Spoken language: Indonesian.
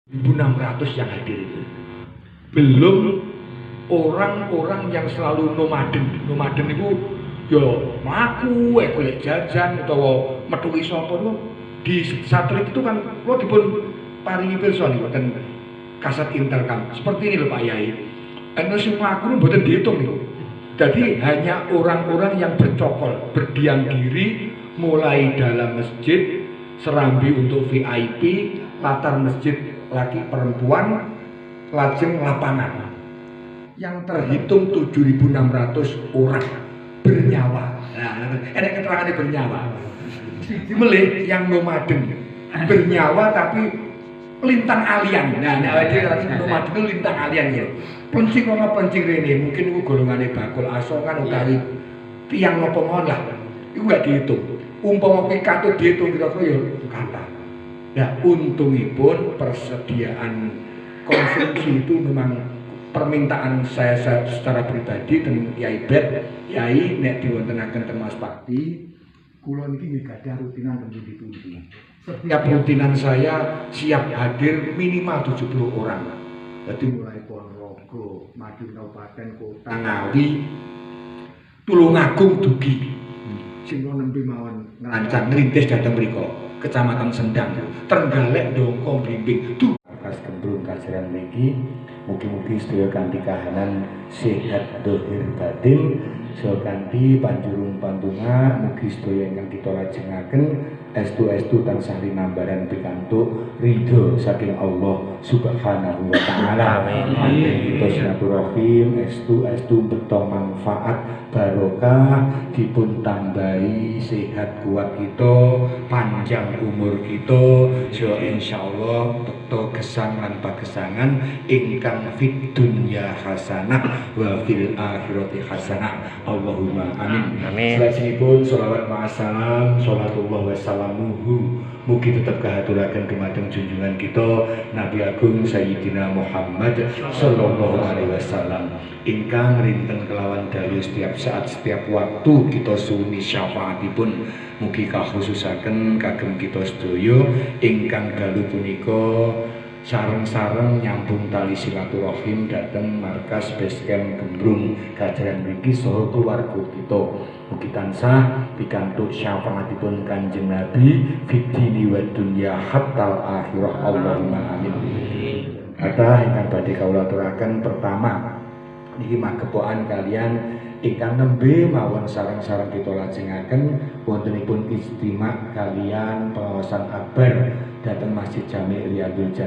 1.600 yang hadir itu. Belum orang-orang yang selalu nomaden. Nomaden itu yo mlaku golek jajan utawa metu sapa niku di satelit itu kan kula dipun paringi pirsa niku ten kasat intercam. Seperti ini lho Pak Yai. Anu sing mlaku mboten diitung niku. Jadi hanya orang-orang yang bercokol, berdiam diri mulai dalam masjid, serambi untuk VIP, latar masjid laki perempuan, lajeng lapangan. Yang terhitung 7.600 orang bernyawa. Nah, ada keterangannya bernyawa. Dimilih yang nomaden bernyawa tapi lintang alien. Nah, nomaden itu lintang alien ya. Pencing ana pencing rene, mungkin itu golongane bakul asongan utawi tiang napa mawon lah. Iku enggak dihitung. Umpama kuwi katut dihitung kira-kira ya kata. Nah, untungipun persediaan konsumsi itu memang permintaan saya secara pribadi dan Yai Bet, Yai nek diwontenaken teng Mas Pakti, kula niki nggih gadah rutinan teng pundi-pundi. Setiap rutinan saya siap hadir minimal 70 orang. Jadi mulai Ponorogo, Madiun Kabupaten, Kota Ngawi, Tulungagung dugi. Sing kula nembe mawon ngerancang ngrintis dhateng mriku, Kecamatan Sendang, Trenggalek Dongko Blimbing. Kas Gembrung kajaran mriki, mugi-mugi sedaya kanthi kahanan sehat dohir batin, sedaya kanthi panjurung pantungah, mugi sedaya ingkang kita lajengaken estu-estu tansah linambaran pikantuk ridho saking Allah Subhanahu wa taala. Amin. Kita silaturahim estu-estu beto manfaat barokah dipun tambahi sehat kuat kita, panjang umur kita, so insyaallah beto gesang lan pagesangan ingkang fid dunya hasanah wa fil akhirati hasanah. Allahumma amin. Amin. Salajengipun sholawat ma'assalam, sholatullah wa salamuhu mugi tetap kahaturaken dumateng junjungan kita Nabi Agung Sayyidina Muhammad sallallahu alaihi wasallam ingkang rinten kelawan dalu setiap saat setiap waktu kita suni syafaatipun mugi kakhususaken kagem kita sedaya ingkang dalu punika sareng-sareng nyambung tali silaturahim dhateng markas Basecamp Gembrung kajaran mriki saha keluarga kita. Mugi tansah pikantuk syafaatipun Kanjeng Nabi fid dini wad dunya hattal akhirah. Allahumma amin. Kathah ingkang badhe kawula aturaken pertama niki magepokan kalian ingkang nembe mawon sareng-sareng kita lajengaken wontenipun istimak kalian pengawasan akbar dhateng Masjid Jami' Riyadul Jannah